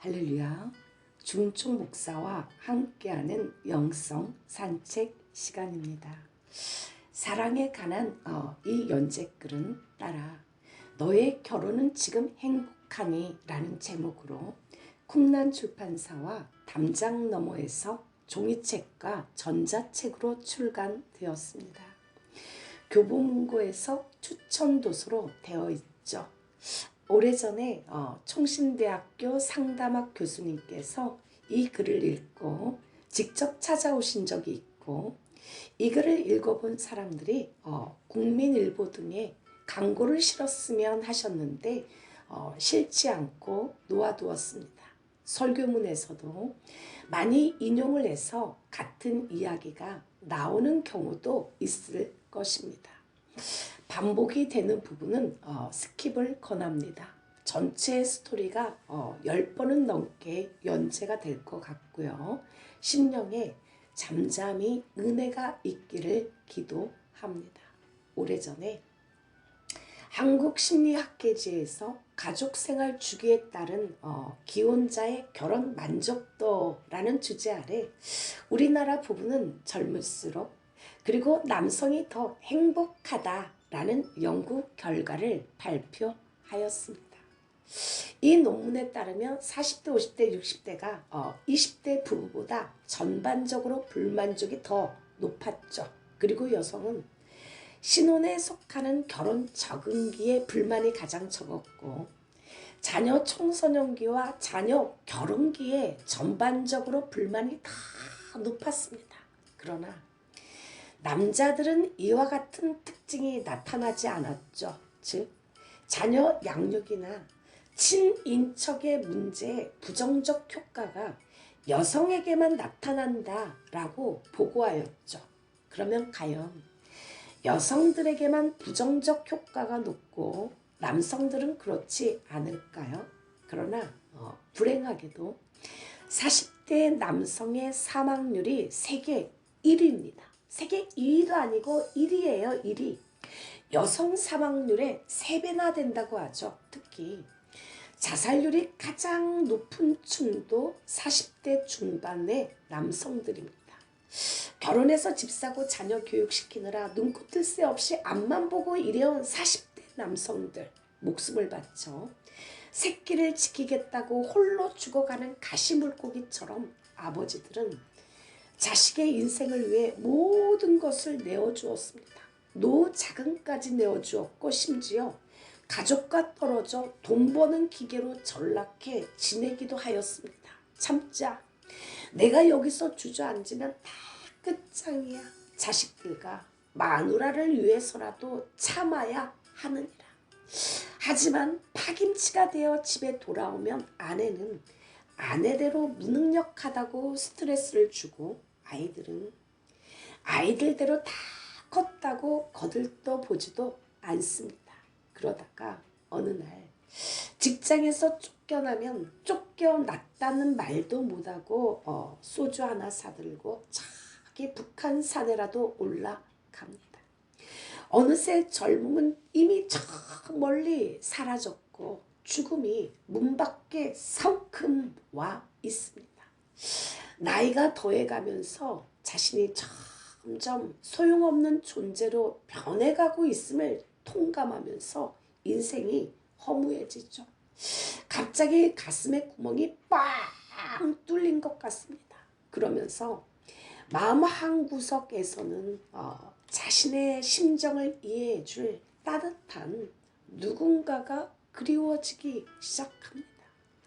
할렐루야. 중총 목사와 함께하는 영성 산책 시간입니다. 사랑에 관한 이 연재글은 따라 너의 결혼은 지금 행복하니? 라는 제목으로 쿰란 출판사와 담장 너머에서 종이책과 전자책으로 출간되었습니다. 교보문고에서 추천도서로 되어 있죠. 오래전에 총신대학교 상담학 교수님께서 이 글을 읽고 직접 찾아오신 적이 있고, 이 글을 읽어본 사람들이 국민일보 등에 광고를 실었으면 하셨는데 싫지 않고 놓아두었습니다. 설교문에서도 많이 인용을 해서 같은 이야기가 나오는 경우도 있을 것입니다. 반복이 되는 부분은 스킵을 권합니다. 전체 스토리가 10번은 넘게 연재가 될 것 같고요. 심령에 잠잠히 은혜가 있기를 기도합니다. 오래전에 한국심리학계지에서 가족생활 주기에 따른 기혼자의 결혼 만족도라는 주제 아래 우리나라 부부는 젊을수록 그리고 남성이 더 행복하다라는 연구 결과를 발표하였습니다. 이 논문에 따르면 40대, 50대, 60대가 20대 부부보다 전반적으로 불만족이 더 높았죠. 그리고 여성은 신혼에 속하는 결혼 적응기에 불만이 가장 적었고, 자녀 청소년기와 자녀 결혼기에 전반적으로 불만이 다 높았습니다. 그러나 남자들은 이와 같은 특징이 나타나지 않았죠. 즉, 자녀 양육이나 친인척의 문제의 부정적 효과가 여성에게만 나타난다라고 보고하였죠. 그러면 과연 여성들에게만 부정적 효과가 높고 남성들은 그렇지 않을까요? 그러나 불행하게도 40대 남성의 사망률이 세계 1위입니다. 세계 2위도 아니고 1위예요. 1위. 여성 사망률의 3배나 된다고 하죠. 특히 자살률이 가장 높은 층도 40대 중반의 남성들입니다. 결혼해서 집 사고 자녀 교육시키느라 눈코뜰 새 없이 앞만 보고 일해온 40대 남성들, 목숨을 바쳐 새끼를 지키겠다고 홀로 죽어가는 가시물고기처럼 아버지들은 자식의 인생을 위해 모든 것을 내어주었습니다. 노자금까지 내어주었고, 심지어 가족과 떨어져 돈 버는 기계로 전락해 지내기도 하였습니다. 참자, 내가 여기서 주저앉으면 다 끝장이야. 자식들과 마누라를 위해서라도 참아야 하느니라. 하지만 파김치가 되어 집에 돌아오면 아내는 아내대로 무능력하다고 스트레스를 주고, 아이들은 아이들대로 다 컸다고 거들떠보지도 않습니다. 그러다가 어느 날 직장에서 쫓겨나면 쫓겨났다는 말도 못하고 소주 하나 사들고 저기 북한 산에라도 올라갑니다. 어느새 젊음은 이미 저 멀리 사라졌고 죽음이 문 밖에 성큼 와 있습니다. 나이가 더해가면서 자신이 점점 소용없는 존재로 변해가고 있음을 통감하면서 인생이 허무해지죠. 갑자기 가슴에 구멍이 빵 뚫린 것 같습니다. 그러면서 마음 한구석에서는 자신의 심정을 이해해 줄 따뜻한 누군가가 그리워지기 시작합니다.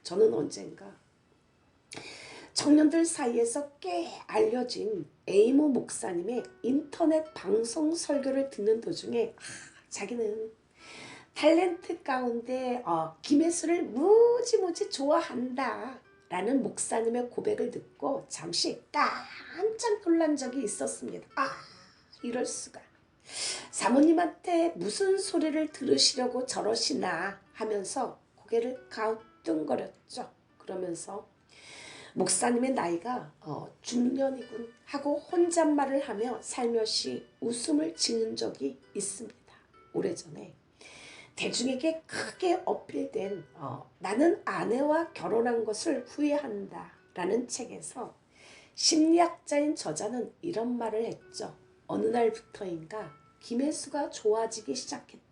저는 언젠가 청년들 사이에서 꽤 알려진 에이모 목사님의 인터넷 방송 설교를 듣는 도중에 자기는 탤런트 가운데 김혜수를 무지무지 좋아한다 라는 목사님의 고백을 듣고 잠시 깜짝 놀란 적이 있었습니다. 이럴 수가. 사모님한테 무슨 소리를 들으시려고 저러시나 하면서 고개를 갸우뚱거렸죠. 그러면서 목사님의 나이가 중년이군 하고 혼잣말을 하며 살며시 웃음을 지은 적이 있습니다. 오래전에 대중에게 크게 어필된 나는 아내와 결혼한 것을 후회한다 라는 책에서 심리학자인 저자는 이런 말을 했죠. 어느 날부터인가 김혜수가 좋아지기 시작했다.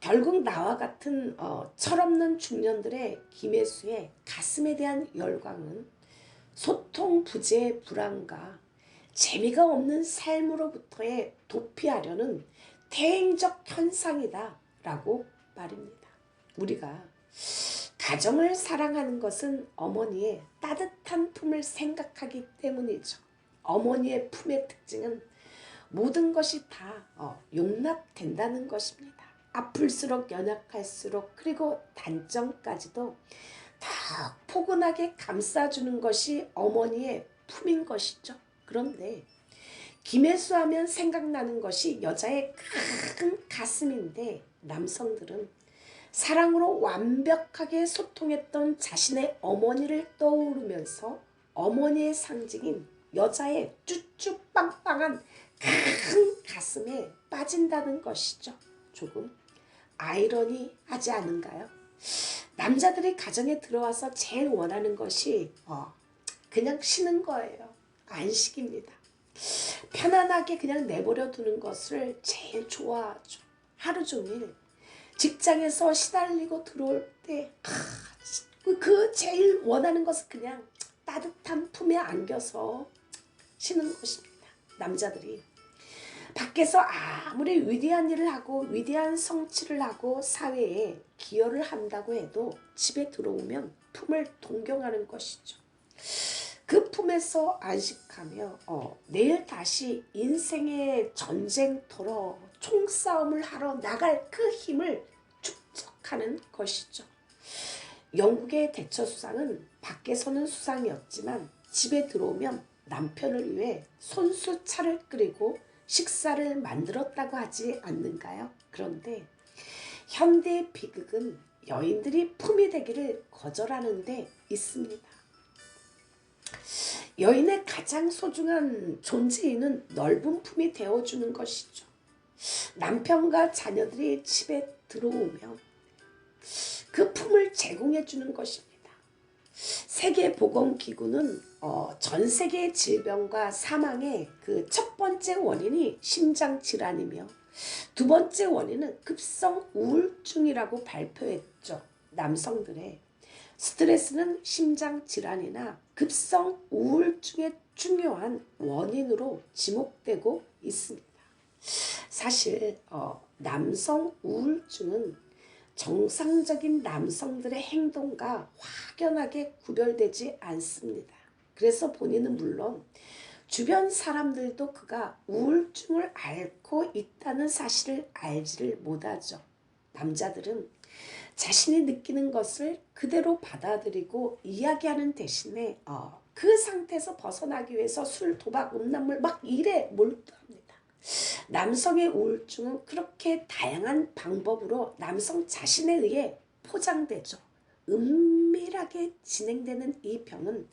결국 나와 같은 철없는 중년들의 김혜수의 가슴에 대한 열광은 소통 부재의 불안과 재미가 없는 삶으로부터의 도피하려는 대행적 현상이다 라고 말입니다. 우리가 가정을 사랑하는 것은 어머니의 따뜻한 품을 생각하기 때문이죠. 어머니의 품의 특징은 모든 것이 다 용납된다는 것입니다. 아플수록 연약할수록 그리고 단점까지도 다 포근하게 감싸주는 것이 어머니의 품인 것이죠. 그런데 김혜수 하면 생각나는 것이 여자의 큰 가슴인데 남성들은 사랑으로 완벽하게 소통했던 자신의 어머니를 떠오르면서 어머니의 상징인 여자의 쭈쭈빵빵한 큰 가슴에 빠진다는 것이죠. 조금 아이러니하지 않은가요? 남자들이 가정에 들어와서 제일 원하는 것이 그냥 쉬는 거예요. 안식입니다. 편안하게 그냥 내버려 두는 것을 제일 좋아하죠. 하루 종일 직장에서 시달리고 들어올 때 그 제일 원하는 것은 그냥 따뜻한 품에 안겨서 쉬는 것입니다. 남자들이 밖에서 아무리 위대한 일을 하고 위대한 성취를 하고 사회에 기여를 한다고 해도 집에 들어오면 품을 동경하는 것이죠. 그 품에서 안식하며 내일 다시 인생의 전쟁터로 총싸움을 하러 나갈 그 힘을 축적하는 것이죠. 영국의 대처 수상은 밖에서는 수상이었지만 집에 들어오면 남편을 위해 손수 차를 끓이고 식사를 만들었다고 하지 않는가요? 그런데 현대 비극은 여인들이 품이 되기를 거절하는 데 있습니다. 여인의 가장 소중한 존재인은 넓은 품이 되어주는 것이죠. 남편과 자녀들이 집에 들어오면 그 품을 제공해 주는 것입니다. 세계보건기구는 전 세계의 질병과 사망의 그 첫 번째 원인이 심장질환이며 두 번째 원인은 급성 우울증이라고 발표했죠. 남성들의 스트레스는 심장질환이나 급성 우울증의 중요한 원인으로 지목되고 있습니다. 사실 남성 우울증은 정상적인 남성들의 행동과 확연하게 구별되지 않습니다. 그래서 본인은 물론 주변 사람들도 그가 우울증을 앓고 있다는 사실을 알지를 못하죠. 남자들은 자신이 느끼는 것을 그대로 받아들이고 이야기하는 대신에 그 상태에서 벗어나기 위해서 술, 도박, 음란물 막 일에 몰두합니다. 남성의 우울증은 그렇게 다양한 방법으로 남성 자신에 의해 포장되죠. 은밀하게 진행되는 이 병은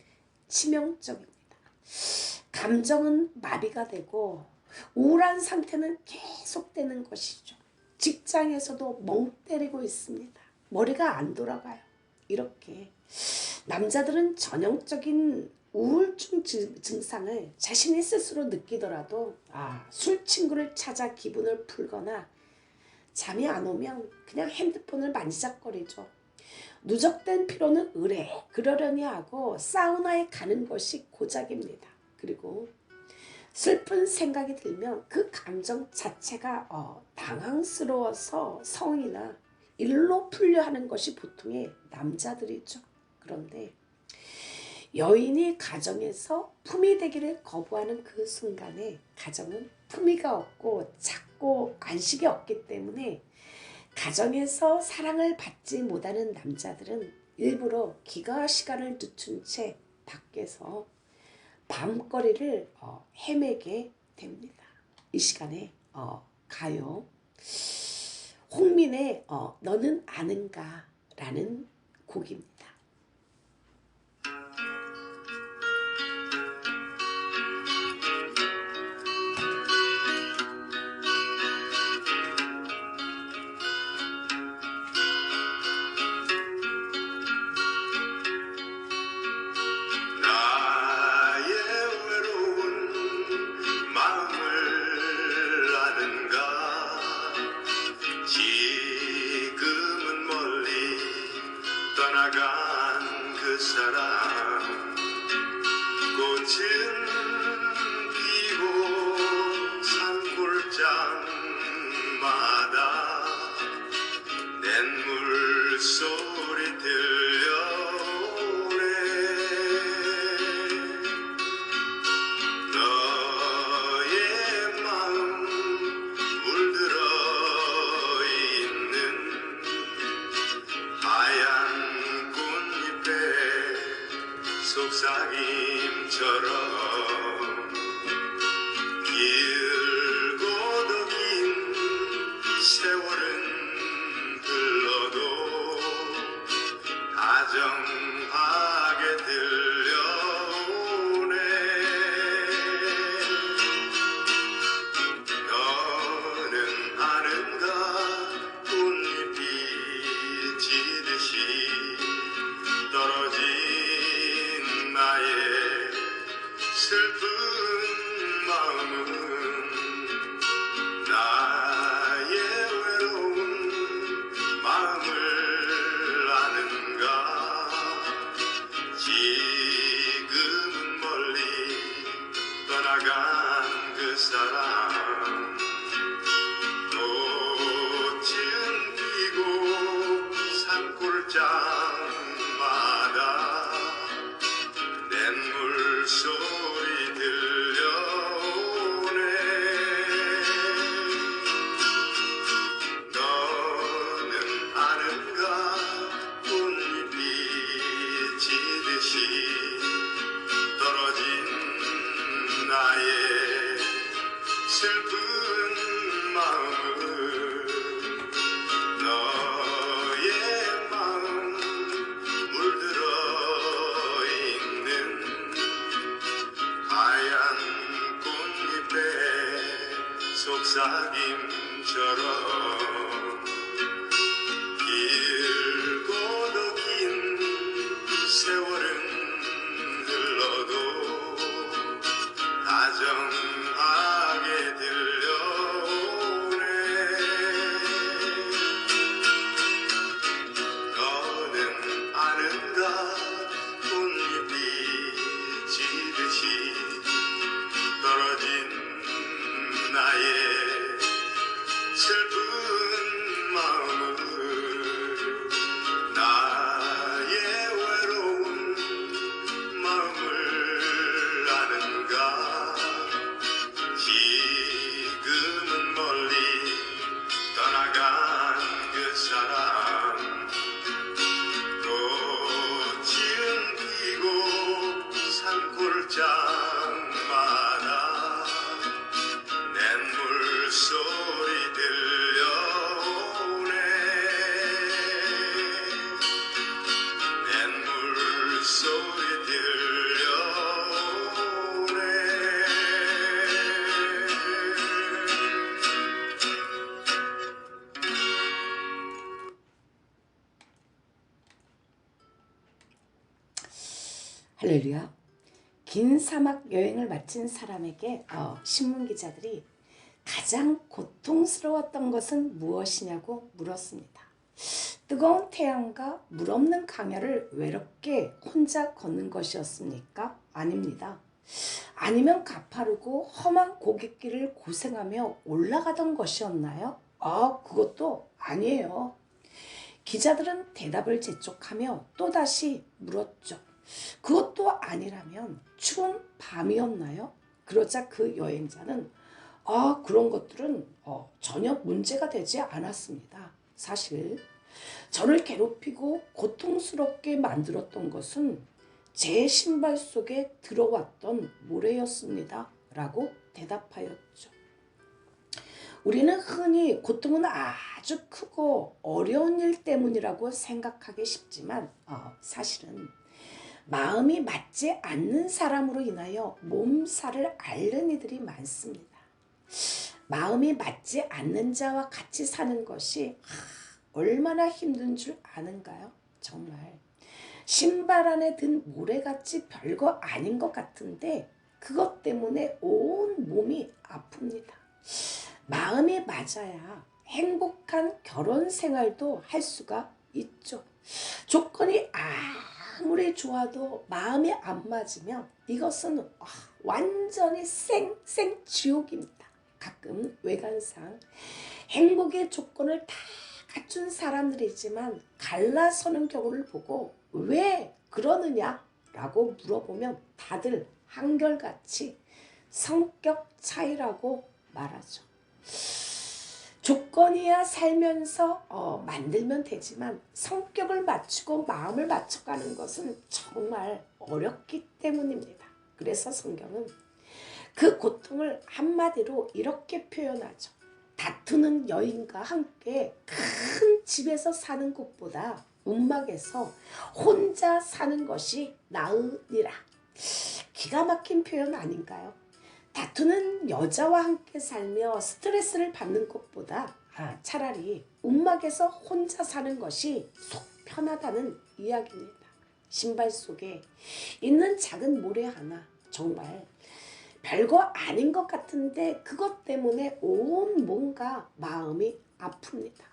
치명적입니다. 감정은 마비가 되고 우울한 상태는 계속되는 것이죠. 직장에서도 멍 때리고 있습니다. 머리가 안 돌아가요. 이렇게 남자들은 전형적인 우울증 증상을 자신이 스스로 느끼더라도 술 친구를 찾아 기분을 풀거나 잠이 안 오면 그냥 핸드폰을 만지작거리죠. 누적된 피로는 그러려니 하고 사우나에 가는 것이 고작입니다. 그리고 슬픈 생각이 들면 그 감정 자체가 당황스러워서 성이나 일로 풀려 하는 것이 보통의 남자들이죠. 그런데 여인이 가정에서 품이 되기를 거부하는 그 순간에 가정은 품위가 없고 작고 안식이 없기 때문에 가정에서 사랑을 받지 못하는 남자들은 일부러 기가 시간을 늦춘 채 밖에서 밤거리를 헤매게 됩니다. 이 시간에 가요. 홍민의 너는 아는가 라는 곡입니다. 떠나간 그 사람 꽃은 피고 산골장마다 냇물 소리 들려오네 너의 마음 물들어 있는 하얀 꽃잎에 속삭임처럼 길고도 긴 세월은 흘러도 다정하게 들려오네 너는 아는가 꽃잎이 지듯이 떨어진 나의 슬픈 마음은 나의 외로운 마음을 아는가 지금은 멀리 떠나간 그 사람 꽃은 피고 산골장마다 냇물 소리 들려오네 너는 아는가 꽃잎이 지듯이 떨어진 나의 슬픈 마음을 너의 마음 물들어 있는 하얀 꽃잎에 속삭임처럼 길고도 긴 세월은 흘러도 다정하게 들려오네 너는 아는가 꽃잎이 지듯이 떨어진 나의 슬픈 마음을 나의 외로운 마음을 아는가 지금은 멀리 떠나간 그 사람 꽃은 피고 산골장마다 냇물 소리 들려오네 냇물 소리 들려오네 할렐루야. 긴 사막 여행을 마친 사람에게 신문 기자들이 가장 고통스러웠던 것은 무엇이냐고 물었습니다. 뜨거운 태양과 물 없는 강야를 외롭게 혼자 걷는 것이었습니까? 아닙니다. 아니면 가파르고 험한 고갯길을 고생하며 올라가던 것이었나요? 그것도 아니에요. 기자들은 대답을 재촉하며 또다시 물었죠. 그것도 아니라면 추운 밤이었나요? 그러자 그 여행자는 그런 것들은 전혀 문제가 되지 않았습니다. 사실 저를 괴롭히고 고통스럽게 만들었던 것은 제 신발 속에 들어왔던 모래였습니다. 라고 대답하였죠. 우리는 흔히 고통은 아주 크고 어려운 일 때문이라고 생각하기 쉽지만 사실은 마음이 맞지 않는 사람으로 인하여 몸살을 앓는 이들이 많습니다. 마음이 맞지 않는 자와 같이 사는 것이 얼마나 힘든 줄 아는가요? 정말 신발 안에 든 모래같이 별거 아닌 것 같은데 그것 때문에 온 몸이 아픕니다. 마음이 맞아야 행복한 결혼 생활도 할 수가 있죠. 조건이 아무리 좋아도 마음이 안 맞으면 이것은 완전히 생 지옥입니다. 가끔 외관상 행복의 조건을 다 갖춘 사람들이지만 갈라서는 경우를 보고 왜 그러느냐라고 물어보면 다들 한결같이 성격 차이라고 말하죠. 조건이야 살면서 만들면 되지만 성격을 맞추고 마음을 맞춰가는 것은 정말 어렵기 때문입니다. 그래서 성경은 그 고통을 한마디로 이렇게 표현하죠. 다투는 여인과 함께 큰 집에서 사는 것보다 움막에서 혼자 사는 것이 나으니라. 기가 막힌 표현 아닌가요? 다투는 여자와 함께 살며 스트레스를 받는 것보다 차라리 움막에서 혼자 사는 것이 속 편하다는 이야기입니다. 신발 속에 있는 작은 모래 하나, 정말 별거 아닌 것 같은데 그것 때문에 온 몸과 마음이 아픕니다.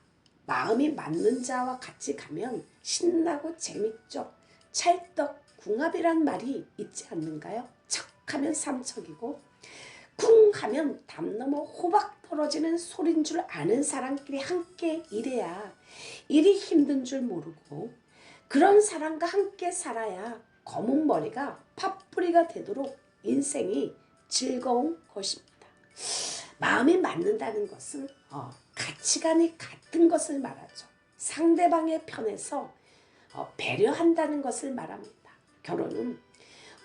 마음이 맞는 자와 같이 가면 신나고 재밌죠. 찰떡궁합이란 말이 있지 않는가요? 척하면 삼척이고 쿵 하면 담 넘어 호박 떨어지는 소린 줄 아는 사람끼리 함께 일해야 일이 힘든 줄 모르고 그런 사람과 함께 살아야 검은 머리가 팥뿌리가 되도록 인생이 즐거운 것입니다. 마음이 맞는다는 것은 가치관이 같은 것을 말하죠. 상대방의 편에서 배려한다는 것을 말합니다. 결혼은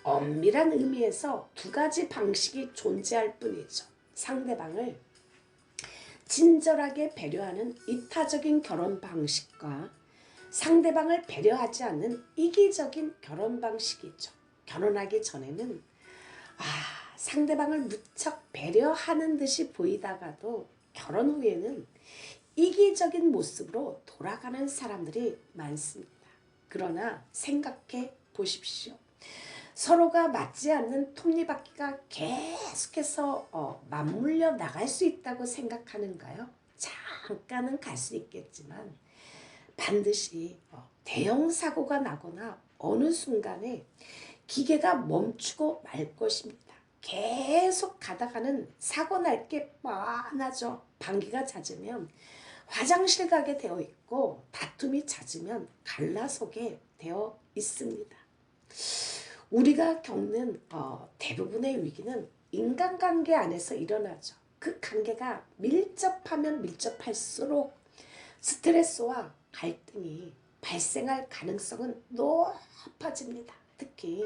엄밀한 의미에서 두 가지 방식이 존재할 뿐이죠. 상대방을 친절하게 배려하는 이타적인 결혼 방식과 상대방을 배려하지 않는 이기적인 결혼 방식이죠. 결혼하기 전에는 상대방을 무척 배려하는 듯이 보이다가도 결혼 후에는 이기적인 모습으로 돌아가는 사람들이 많습니다. 그러나 생각해 보십시오. 서로가 맞지 않는 톱니바퀴가 계속해서 맞물려 나갈 수 있다고 생각하는가요? 잠깐은 갈 수 있겠지만 반드시 대형 사고가 나거나 어느 순간에 기계가 멈추고 말 것입니다. 계속 가다가는 사고 날 게 뻔하죠. 방귀가 잦으면 화장실 가게 되어 있고 다툼이 잦으면 갈라서게 되어 있습니다. 우리가 겪는 대부분의 위기는 인간관계 안에서 일어나죠. 그 관계가 밀접하면 밀접할수록 스트레스와 갈등이 발생할 가능성은 높아집니다. 특히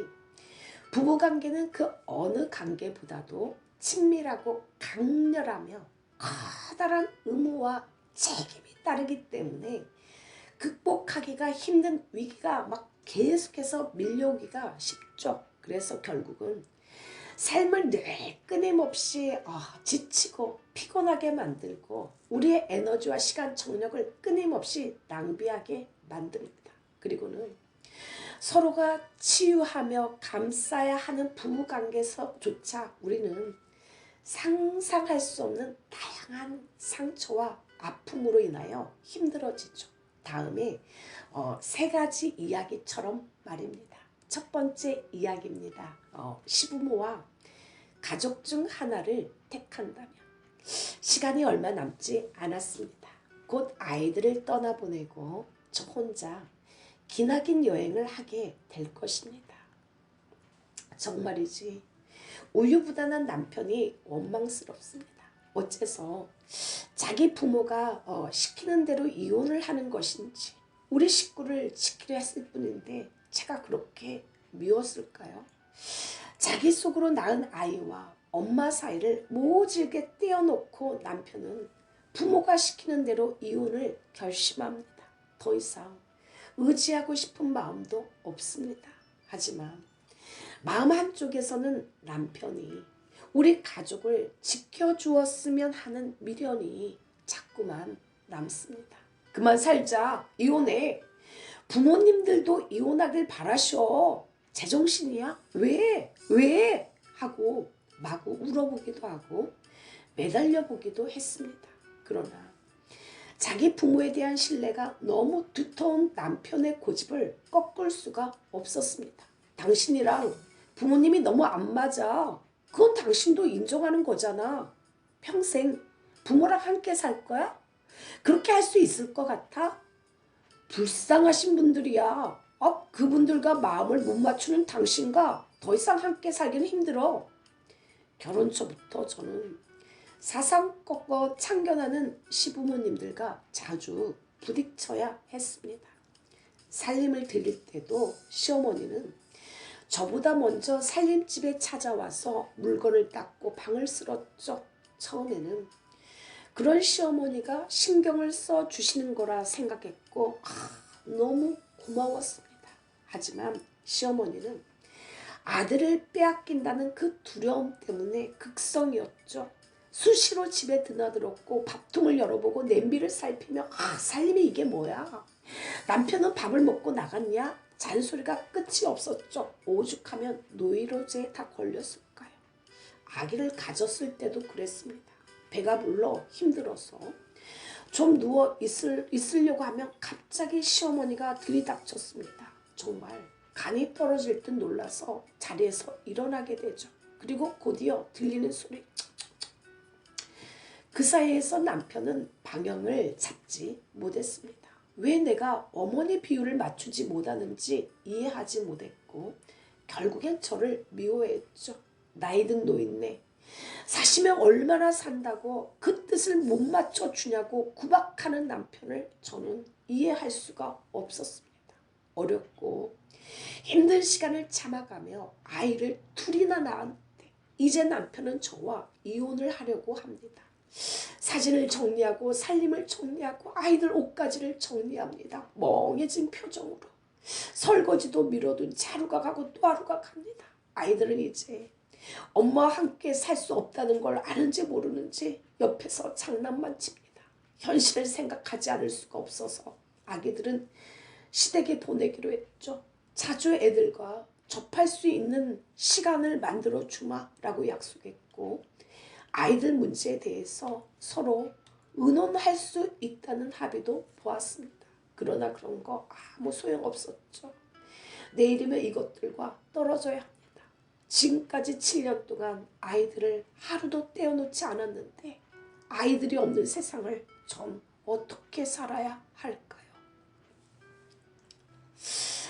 부부관계는 그 어느 관계보다도 친밀하고 강렬하며 커다란 의무와 책임이 따르기 때문에 극복하기가 힘든 위기가 막 계속해서 밀려오기가 쉽죠. 그래서 결국은 삶을 늘 끊임없이 지치고 피곤하게 만들고 우리의 에너지와 시간 청력을 끊임없이 낭비하게 만듭니다. 그리고는 서로가 치유하며 감싸야 하는 부부관계에서조차 우리는 상상할 수 없는 다양한 상처와 아픔으로 인하여 힘들어지죠. 다음에 세 가지 이야기처럼 말입니다. 첫 번째 이야기입니다. 시부모와 가족 중 하나를 택한다면 시간이 얼마 남지 않았습니다. 곧 아이들을 떠나보내고 저 혼자 기나긴 여행을 하게 될 것입니다. 정말이지 우유부단한 남편이 원망스럽습니다. 어째서 자기 부모가 시키는 대로 이혼을 하는 것인지 우리 식구를 지키려 했을 뿐인데 제가 그렇게 미웠을까요? 자기 속으로 낳은 아이와 엄마 사이를 모질게 떼어놓고 남편은 부모가 시키는 대로 이혼을 결심합니다. 더 이상 의지하고 싶은 마음도 없습니다. 하지만 마음 한쪽에서는 남편이 우리 가족을 지켜주었으면 하는 미련이 자꾸만 남습니다. 그만 살자. 이혼해. 부모님들도 이혼하길 바라셔. 제정신이야? 왜? 왜? 하고 마구 울어보기도 하고 매달려보기도 했습니다. 그러나 자기 부모에 대한 신뢰가 너무 두터운 남편의 고집을 꺾을 수가 없었습니다. 당신이랑 부모님이 너무 안 맞아. 그건 당신도 인정하는 거잖아. 평생 부모랑 함께 살 거야? 그렇게 할 수 있을 것 같아? 불쌍하신 분들이야. 그분들과 마음을 못 맞추는 당신과 더 이상 함께 살기는 힘들어. 결혼 초부터 저는 사상꺾어 참견하는 시부모님들과 자주 부딪혀야 했습니다. 살림을 들릴 때도 시어머니는 저보다 먼저 살림집에 찾아와서 물건을 닦고 방을 쓸었죠. 처음에는 그런 시어머니가 신경을 써주시는 거라 생각했고 너무 고마웠습니다. 하지만 시어머니는 아들을 빼앗긴다는 그 두려움 때문에 극성이었죠. 수시로 집에 드나들었고 밥통을 열어보고 냄비를 살피며 살림이 이게 뭐야? 남편은 밥을 먹고 나갔냐? 잔소리가 끝이 없었죠. 오죽하면 노이로제에 다 걸렸을까요? 아기를 가졌을 때도 그랬습니다. 배가 불러 힘들어서 좀 누워 있으려고 하면 갑자기 시어머니가 들이닥쳤습니다. 정말 간이 떨어질 듯 놀라서 자리에서 일어나게 되죠. 그리고 곧이어 들리는 소리. 그 사이에서 남편은 방향을 잡지 못했습니다. 왜 내가 어머니 비율을 맞추지 못하는지 이해하지 못했고 결국엔 저를 미워했죠. 나이든 노인네. 사시면 얼마나 산다고 그 뜻을 못 맞춰주냐고 구박하는 남편을 저는 이해할 수가 없었습니다. 어렵고 힘든 시간을 참아가며 아이를 둘이나 낳았는데 이제 남편은 저와 이혼을 하려고 합니다. 사진을 정리하고 살림을 정리하고 아이들 옷가지를 정리합니다. 멍해진 표정으로. 설거지도 미뤄둔 채 하루가 가고 또 하루가 갑니다. 아이들은 이제 엄마와 함께 살 수 없다는 걸 아는지 모르는지 옆에서 장난만 칩니다. 현실을 생각하지 않을 수가 없어서 아기들은 시댁에 보내기로 했죠. 자주 애들과 접할 수 있는 시간을 만들어 주마라고 약속했고 아이들 문제에 대해서 서로 의논할 수 있다는 합의도 보았습니다. 그러나 그런 거 아무 소용없었죠. 내일이면 이것들과 떨어져야 합니다. 지금까지 7년 동안 아이들을 하루도 떼어놓지 않았는데 아이들이 없는 세상을 전 어떻게 살아야 할까요?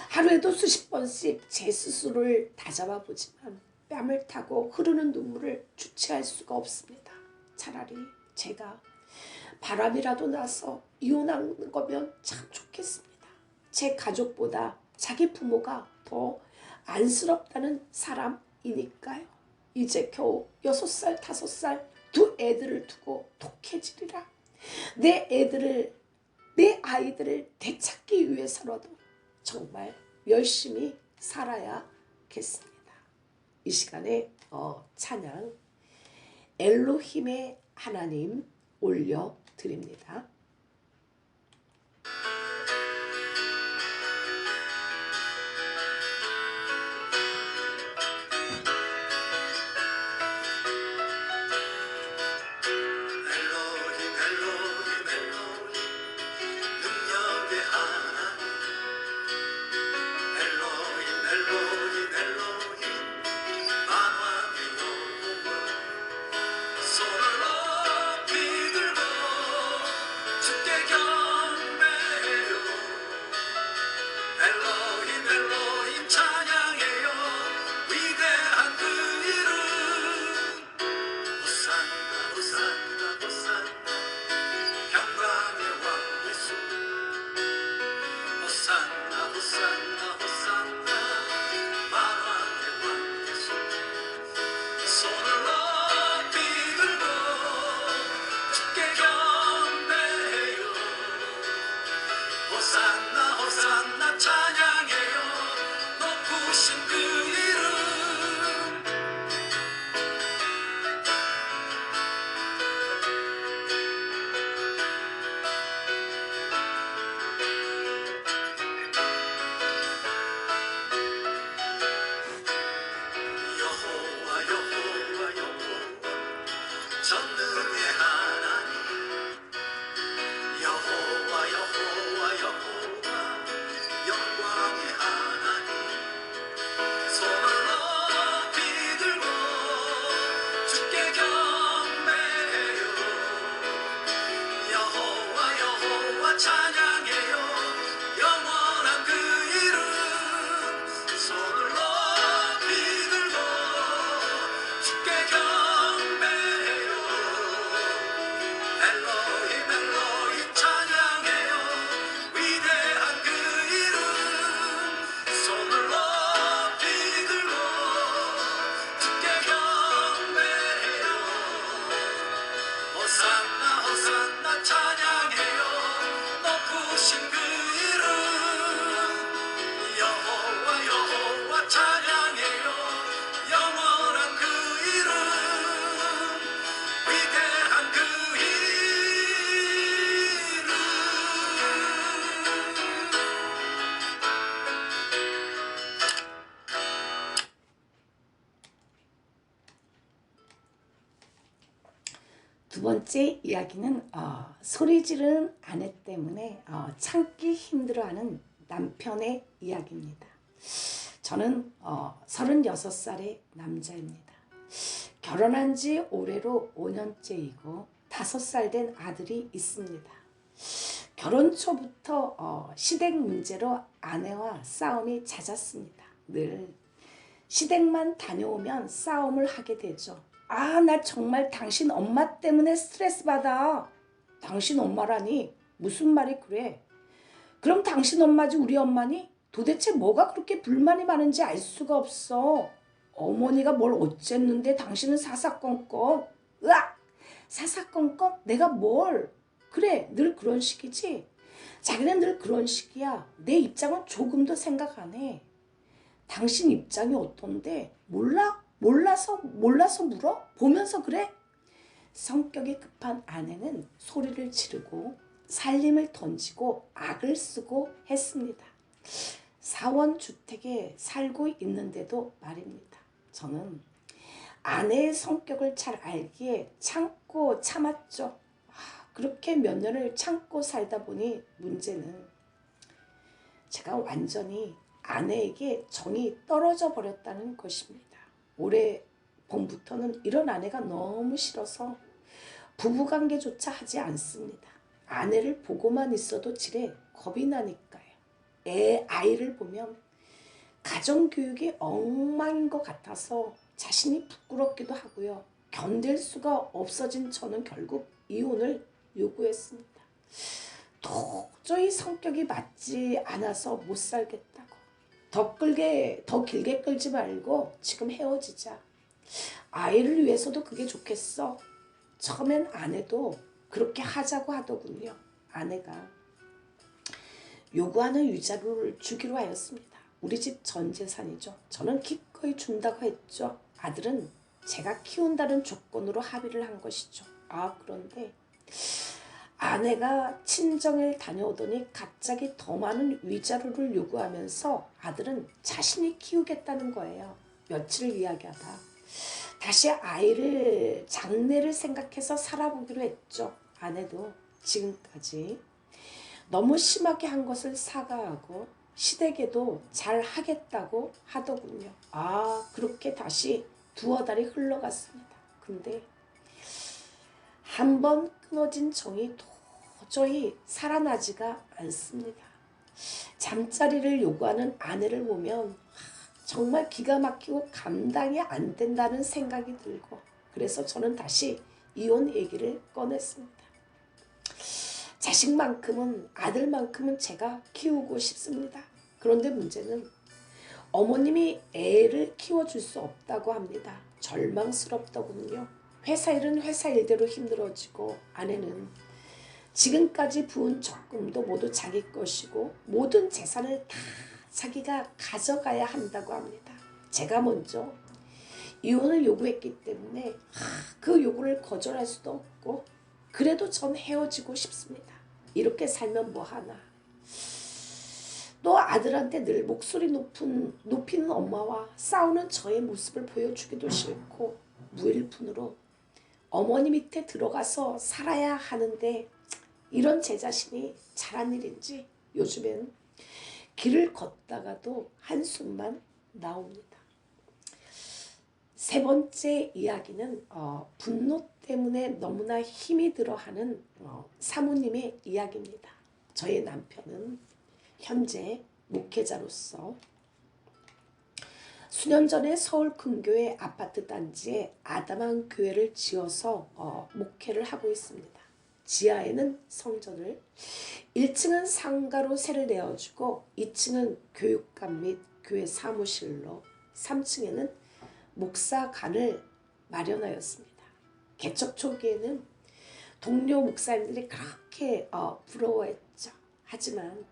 하루에도 수십 번씩 제 스스로를 다잡아 보지만 뺨을 타고 흐르는 눈물을 주체할 수가 없습니다. 차라리 제가 바람이라도 나서 이혼하는 거면 참 좋겠습니다. 제 가족보다 자기 부모가 더 안쓰럽다는 사람이니까요. 이제 겨우 6살, 5살 두 애들을 두고 독해지리라. 내 아이들을 되찾기 위해서라도 정말 열심히 살아야겠습니다. 이 시간에 찬양 엘로힘의 하나님 올려드립니다. 손을 높이 들고 두 번째 이야기는 소리 지르는 아내 때문에 참기 힘들어하는 남편의 이야기입니다. 저는 36살의 남자입니다. 결혼한 지 올해로 5년째이고 5살 된 아들이 있습니다. 결혼 초부터 시댁 문제로 아내와 싸움이 잦았습니다. 늘 시댁만 다녀오면 싸움을 하게 되죠. 아, 나 정말 당신 엄마 때문에 스트레스 받아. 당신 엄마라니? 무슨 말이 그래? 그럼 당신 엄마지 우리 엄마니? 도대체 뭐가 그렇게 불만이 많은지 알 수가 없어. 어머니가 뭘 어쨌는데 당신은 사사건건. 으악! 사사건건? 내가 뭘? 그래, 늘 그런 식이지. 자기는 늘 그런 식이야. 내 입장은 조금도 생각 안 해. 당신 입장이 어떤데? 몰라? 몰라서 물어? 보면서 그래? 성격이 급한 아내는 소리를 지르고 살림을 던지고 악을 쓰고 했습니다. 사원주택에 살고 있는데도 말입니다. 저는 아내의 성격을 잘 알기에 참고 참았죠. 그렇게 몇 년을 참고 살다 보니 문제는 제가 완전히 아내에게 정이 떨어져 버렸다는 것입니다. 올해 봄부터는 이런 아내가 너무 싫어서 부부관계조차 하지 않습니다. 아내를 보고만 있어도 지레 겁이 나니까요. 아이를 보면 가정교육이 엉망인 것 같아서 자신이 부끄럽기도 하고요. 견딜 수가 없어진 저는 결국 이혼을 요구했습니다. 도저히 성격이 맞지 않아서 못 살겠다고. 더 길게 끌지 말고 지금 헤어지자. 아이를 위해서도 그게 좋겠어. 처음엔 아내도 그렇게 하자고 하더군요. 아내가 요구하는 위자료를 주기로 하였습니다. 우리 집 전 재산이죠. 저는 기꺼이 준다고 했죠. 아들은 제가 키운다는 조건으로 합의를 한 것이죠. 그런데 아내가 친정을 다녀오더니 갑자기 더 많은 위자료를 요구하면서 아들은 자신이 키우겠다는 거예요. 며칠을 이야기하다 다시 아이를 장래를 생각해서 살아보기로 했죠. 아내도 지금까지 너무 심하게 한 것을 사과하고 시댁에도 잘 하겠다고 하더군요. 그렇게 다시 두어 달이 흘러갔습니다. 근데 한번 끊어진 정이 도저히 살아나지가 않습니다. 잠자리를 요구하는 아내를 보면 정말 기가 막히고 감당이 안 된다는 생각이 들고, 그래서 저는 다시 이혼 얘기를 꺼냈습니다. 자식만큼은, 아들만큼은 제가 키우고 싶습니다. 그런데 문제는 어머님이 애를 키워줄 수 없다고 합니다. 절망스럽더군요. 회사 일은 회사 일대로 힘들어지고 아내는 지금까지 부은 적금도 모두 자기 것이고 모든 재산을 다 자기가 가져가야 한다고 합니다. 제가 먼저 이혼을 요구했기 때문에 그 요구를 거절할 수도 없고, 그래도 전 헤어지고 싶습니다. 이렇게 살면 뭐하나. 또 아들한테 늘 목소리 높이는 엄마와 싸우는 저의 모습을 보여주기도 싫고 무일푼으로 어머니 밑에 들어가서 살아야 하는데 이런 제 자신이 잘한 일인지 요즘엔 길을 걷다가도 한숨만 나옵니다. 세 번째 이야기는 분노 때문에 너무나 힘이 들어하는 사모님의 이야기입니다. 저의 남편은 현재 목회자로서 수년 전에 서울 근교의 아파트 단지에 아담한 교회를 지어서 목회를 하고 있습니다. 지하에는 성전을, 1층은 상가로 세를 내어주고 2층은 교육관 및 교회 사무실로, 3층에는 목사관을 마련하였습니다. 개척 초기에는 동료 목사님들이 그렇게 부러워했죠. 하지만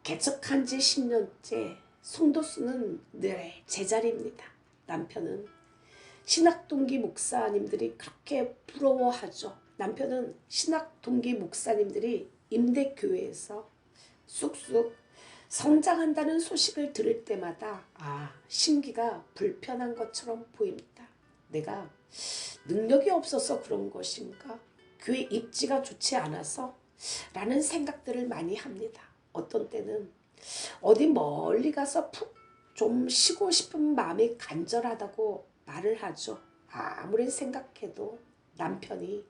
개척한 지 10년째 송도수는 늘 제자리입니다. 남편은 신학동기 목사님들이 그렇게 부러워하죠. 남편은 신학동기 목사님들이 임대교회에서 쑥쑥 성장한다는 소식을 들을 때마다 심기가 불편한 것처럼 보입니다. 내가 능력이 없어서 그런 것인가? 교회 입지가 좋지 않아서? 라는 생각들을 많이 합니다. 어떤 때는 어디 멀리 가서 푹 좀 쉬고 싶은 마음이 간절하다고 말을 하죠. 아무리 생각해도 남편이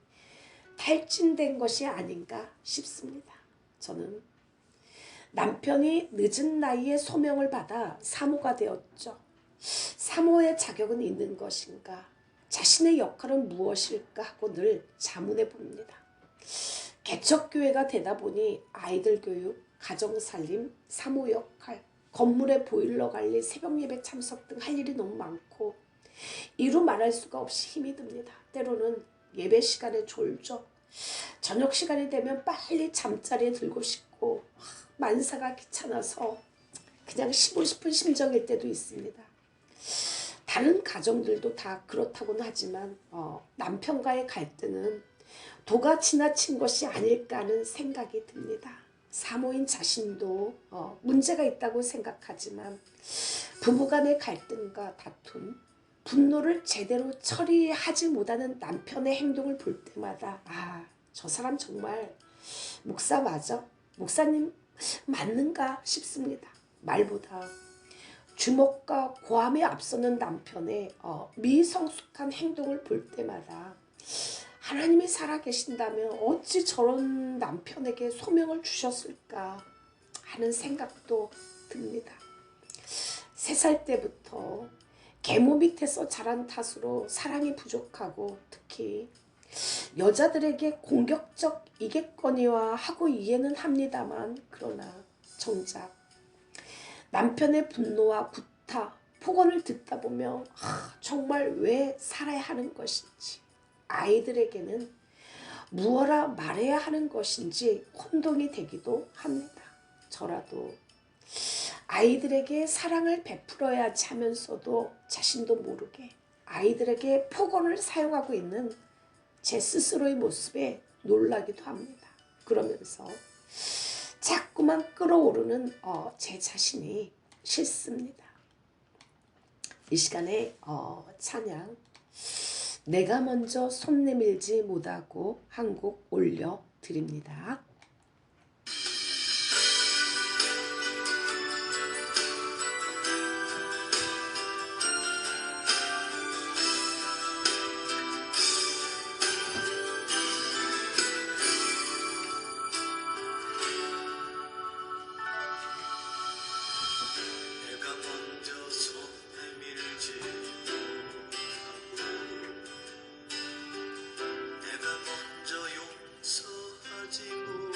탈진된 것이 아닌가 싶습니다. 저는 남편이 늦은 나이에 소명을 받아 사모가 되었죠. 사모의 자격은 있는 것인가? 자신의 역할은 무엇일까 하고 늘 자문해 봅니다. 개척교회가 되다 보니 아이들 교육, 가정살림, 사모 역할, 건물의 보일러 관리, 새벽 예배 참석 등 할 일이 너무 많고 이루 말할 수가 없이 힘이 듭니다. 때로는 예배 시간에 졸죠. 저녁 시간이 되면 빨리 잠자리에 들고 싶고 만사가 귀찮아서 그냥 쉬고 싶은 심정일 때도 있습니다. 다른 가정들도 다 그렇다고는 하지만 남편과의 갈등은 도가 지나친 것이 아닐까 하는 생각이 듭니다. 사모인 자신도 문제가 있다고 생각하지만 부부간의 갈등과 다툼, 분노를 제대로 처리하지 못하는 남편의 행동을 볼 때마다 저 사람 정말 목사 맞아? 목사님 맞는가 싶습니다. 말보다 주먹과 고함에 앞서는 남편의 미성숙한 행동을 볼 때마다 하나님이 살아계신다면 어찌 저런 남편에게 소명을 주셨을까 하는 생각도 듭니다. 3살 때부터 계모 밑에서 자란 탓으로 사랑이 부족하고 특히 여자들에게 공격적 이겠거니와 하고 이해는 합니다만 그러나 정작 남편의 분노와 구타, 폭언을 듣다 보면 정말 왜 살아야 하는 것인지 아이들에게는 무엇라 말해야 하는 것인지 혼동이 되기도 합니다. 저라도 아이들에게 사랑을 베풀어야지 하면서도 자신도 모르게 아이들에게 폭언을 사용하고 있는 제 스스로의 모습에 놀라기도 합니다. 그러면서 자꾸만 끌어오르는 제 자신이 싫습니다. 이 시간에 찬양 내가 먼저 손 내밀지 못하고 한 곡 올려드립니다. 내가 먼저 손 내밀지 못하고 내가 먼저 용서하지 못하고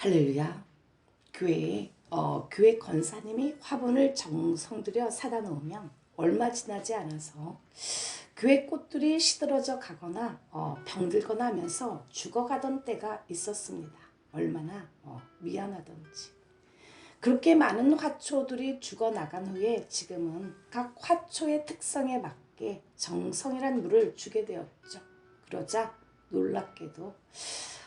할렐루야. 교회 권사님이 화분을 정성 들여 사다 놓으면 얼마 지나지 않아서 교회 꽃들이 시들어져 가거나 병들거나 하면서 죽어가던 때가 있었습니다. 얼마나 미안하던지. 그렇게 많은 화초들이 죽어나간 후에 지금은 각 화초의 특성에 맞게 정성이란 물을 주게 되었죠. 그러자 놀랍게도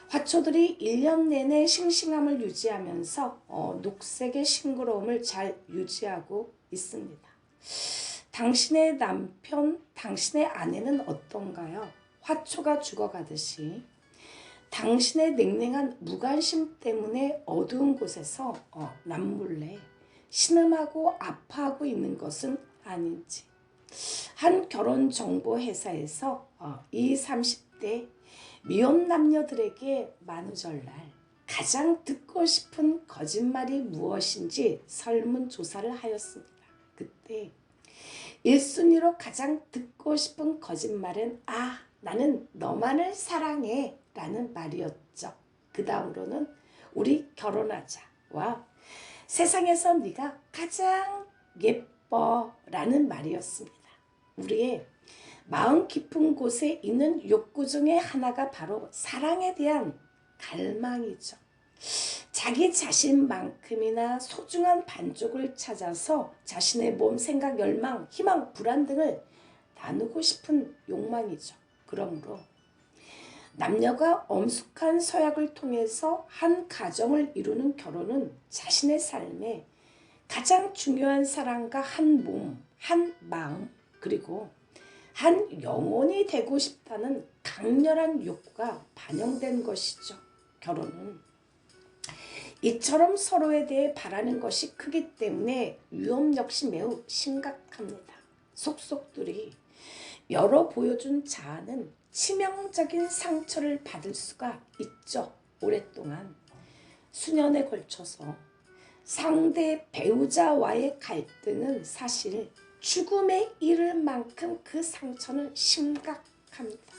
화초들이 1년 내내 싱싱함을 유지하면서 녹색의 싱그러움을 잘 유지하고 있습니다. 당신의 남편, 당신의 아내는 어떤가요? 화초가 죽어가듯이 당신의 냉랭한 무관심 때문에 어두운 곳에서 남몰래 신음하고 아파하고 있는 것은 아닌지. 한 결혼정보회사에서 20, 30대 미혼 남녀들에게 만우절날 가장 듣고 싶은 거짓말이 무엇인지 설문조사를 하였습니다. 그때 1순위로 가장 듣고 싶은 거짓말은 나는 너만을 사랑해 라는 말이었죠. 그 다음으로는 우리 결혼하자와 세상에서 네가 가장 예뻐 라는 말이었습니다. 우리의 마음 깊은 곳에 있는 욕구 중에 하나가 바로 사랑에 대한 갈망이죠. 자기 자신만큼이나 소중한 반쪽을 찾아서 자신의 몸, 생각, 열망, 희망, 불안 등을 나누고 싶은 욕망이죠. 그러므로 남녀가 엄숙한 서약을 통해서 한 가정을 이루는 결혼은 자신의 삶에 가장 중요한 사랑과 한 몸, 한 마음, 그리고 한 영혼이 되고 싶다는 강렬한 욕구가 반영된 것이죠. 결혼은 이처럼 서로에 대해 바라는 것이 크기 때문에 위험 역시 매우 심각합니다. 속속들이 열어 보여준 자아는 치명적인 상처를 받을 수가 있죠. 오랫동안 수년에 걸쳐서 상대 배우자와의 갈등은 사실 죽음에 이를 만큼 그 상처는 심각합니다.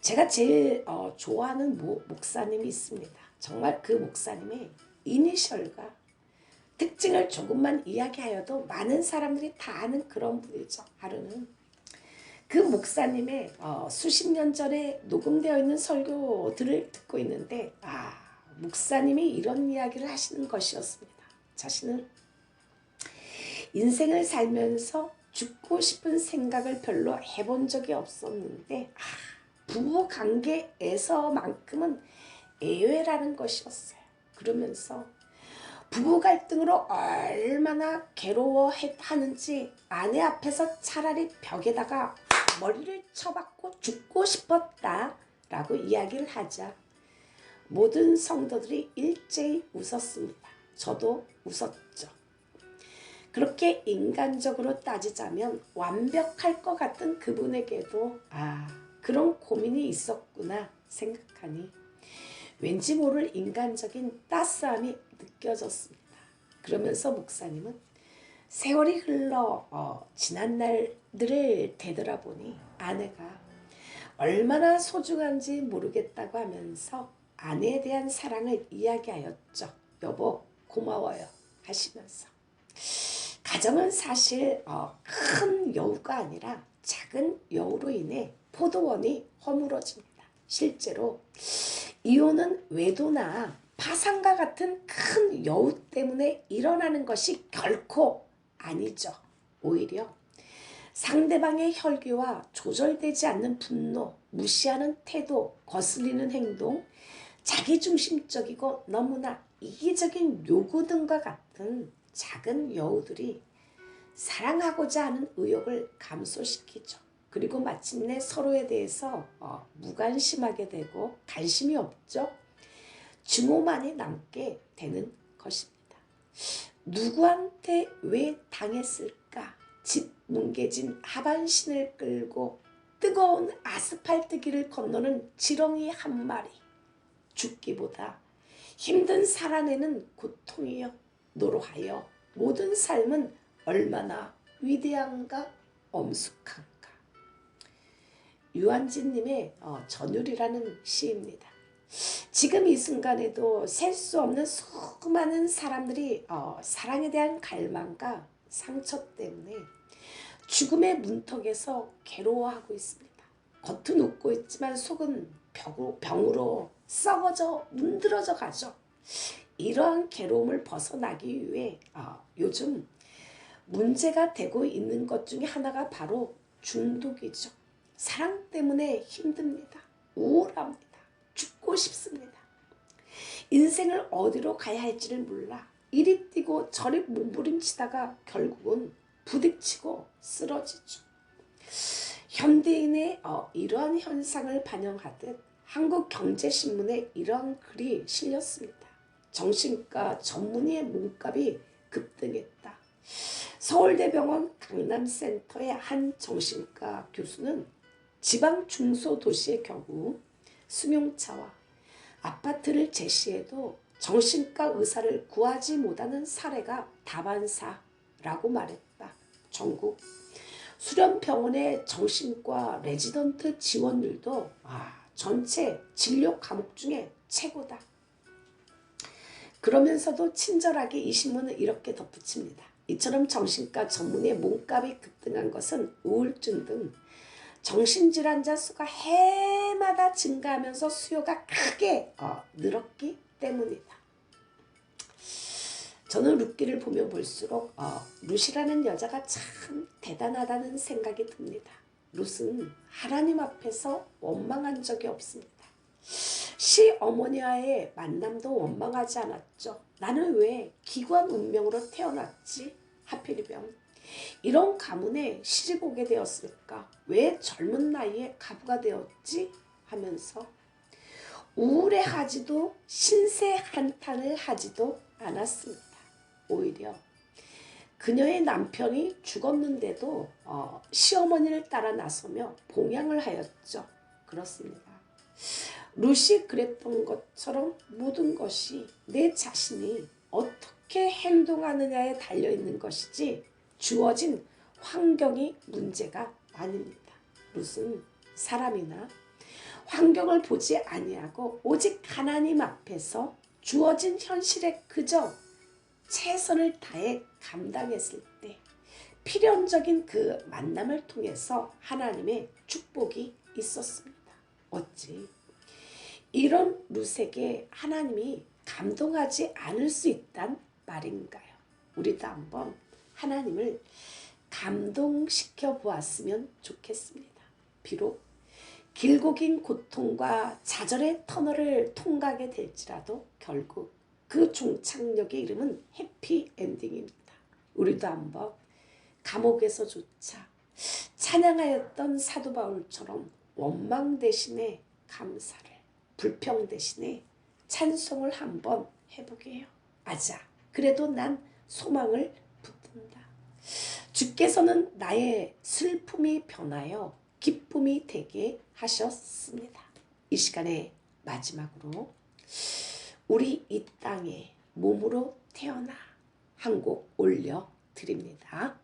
제가 제일 좋아하는 목사님이 있습니다. 정말 그 목사님의 이니셜과 특징을 조금만 이야기하여도 많은 사람들이 다 아는 그런 분이죠. 하루는 그 목사님의 수십 년 전에 녹음되어 있는 설교들을 듣고 있는데 목사님이 이런 이야기를 하시는 것이었습니다. 자신은 인생을 살면서 죽고 싶은 생각을 별로 해본 적이 없었는데 부부 관계에서만큼은 예외라는 것이었어요. 그러면서 부부 갈등으로 얼마나 괴로워하는지 아내 앞에서 차라리 벽에다가 머리를 쳐박고 죽고 싶었다라고 이야기를 하자 모든 성도들이 일제히 웃었습니다. 저도 웃었죠. 그렇게 인간적으로 따지자면 완벽할 것 같은 그분에게도 그런 고민이 있었구나 생각하니 왠지 모를 인간적인 따스함이 느껴졌습니다. 그러면서 목사님은 세월이 흘러 지난 날들을 되돌아보니 아내가 얼마나 소중한지 모르겠다고 하면서 아내에 대한 사랑을 이야기하였죠. 여보 고마워요 하시면서 가정은 사실 큰 여우가 아니라 작은 여우로 인해 포도원이 허물어집니다. 실제로 이혼은 외도나 파산과 같은 큰 여우 때문에 일어나는 것이 결코 아니죠. 오히려 상대방의 혈기와 조절되지 않는 분노, 무시하는 태도, 거슬리는 행동, 자기중심적이고 너무나 이기적인 요구 등과 같은 작은 여우들이 사랑하고자 하는 의욕을 감소시키죠. 그리고 마침내 서로에 대해서 무관심하게 되고 관심이 없죠. 증오만이 남게 되는 것입니다. 누구한테 왜 당했을까? 집 뭉개진 하반신을 끌고 뜨거운 아스팔트 길을 건너는 지렁이 한 마리. 죽기보다 힘든 살아내는 고통이요. 노로하여 모든 삶은 얼마나 위대한가 엄숙한가. 유한진님의 전율이라는 시입니다. 지금 이 순간에도 셀 수 없는 수많은 사람들이 사랑에 대한 갈망과 상처 때문에 죽음의 문턱에서 괴로워하고 있습니다. 겉은 웃고 있지만 속은 병으로 썩어져 문드러져 가죠. 이러한 괴로움을 벗어나기 위해 요즘 문제가 되고 있는 것 중에 하나가 바로 중독이죠. 사랑 때문에 힘듭니다. 우울합니다. 죽고 싶습니다. 인생을 어디로 가야 할지를 몰라 이리 뛰고 저리 몸부림치다가 결국은 부딪히고 쓰러지죠. 현대인의 이러한 현상을 반영하듯 한국경제신문에 이러한 글이 실렸습니다. 정신과 전문의의 몸값이 급등했다. 서울대병원 강남센터의 한 정신과 교수는 지방 중소도시의 경우 승용차와 아파트를 제시해도 정신과 의사를 구하지 못하는 사례가 다반사라고 말했다. 전국 수련병원의 정신과 레지던트 지원율도 전체 진료 과목 중에 최고다. 그러면서도 친절하게 이 신문은 이렇게 덧붙입니다. 이처럼 정신과 전문의 몸값이 급등한 것은 우울증 등 정신질환자 수가 해마다 증가하면서 수요가 크게 늘었기 때문이다. 저는 룻기를 보면 볼수록 룻이라는 여자가 참 대단하다는 생각이 듭니다. 룻은 하나님 앞에서 원망한 적이 없습니다. 시어머니와의 만남도 원망하지 않았죠. 나는 왜 기구한 운명으로 태어났지? 하필이면 이런 가문에 시집 오게 되었을까? 왜 젊은 나이에 가부가 되었지? 하면서 우울해하지도 신세 한탄을 하지도 않았습니다. 오히려 그녀의 남편이 죽었는데도 시어머니를 따라 나서며 봉양을 하였죠. 그렇습니다. 룻이 그랬던 것처럼 모든 것이 내 자신이 어떻게 행동하느냐에 달려있는 것이지 주어진 환경이 문제가 아닙니다. 룻은 사람이나 환경을 보지 아니하고 오직 하나님 앞에서 주어진 현실에 그저 최선을 다해 감당했을 때 필연적인 그 만남을 통해서 하나님의 축복이 있었습니다. 어찌 이런 룻에게 하나님이 감동하지 않을 수 있단 말인가요? 우리도 한번 하나님을 감동시켜 보았으면 좋겠습니다. 비록 길고 긴 고통과 좌절의 터널을 통과하게 될지라도 결국 그 종착역의 이름은 해피엔딩입니다. 우리도 한번 감옥에서조차 찬양하였던 사도 바울처럼 원망 대신에 감사를, 불평 대신에 찬송을 한번 해보게 해요. 아자, 그래도 난 소망을 붙든다. 주께서는 나의 슬픔이 변하여 기쁨이 되게 하셨습니다. 이 시간에 마지막으로 우리 이 땅에 몸으로 태어나 한 곡 올려드립니다.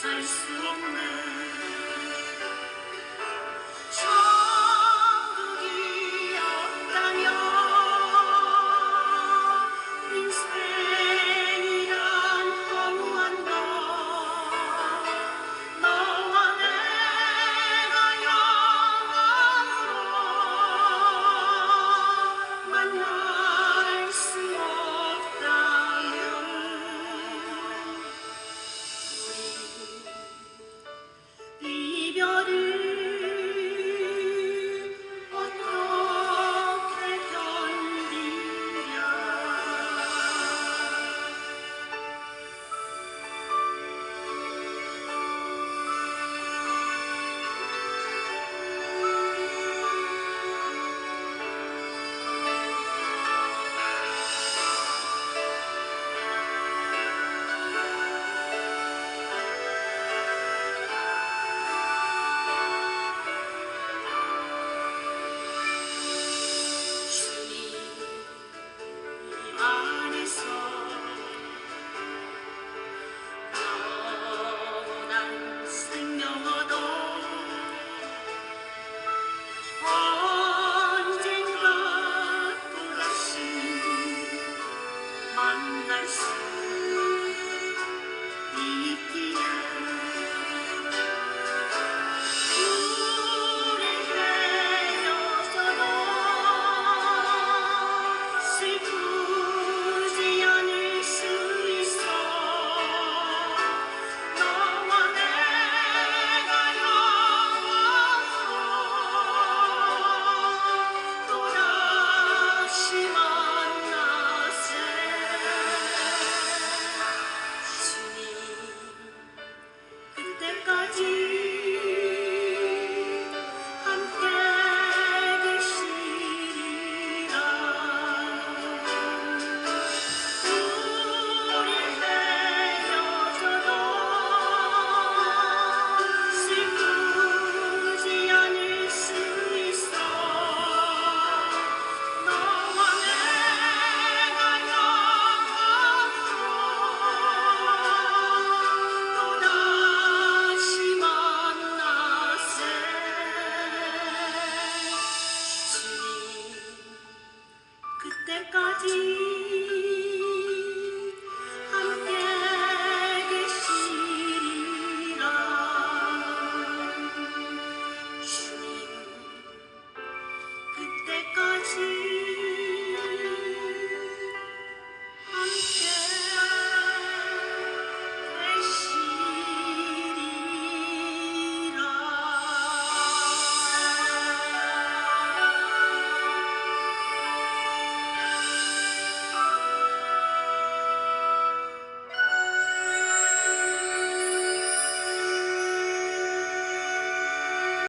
살 수 없네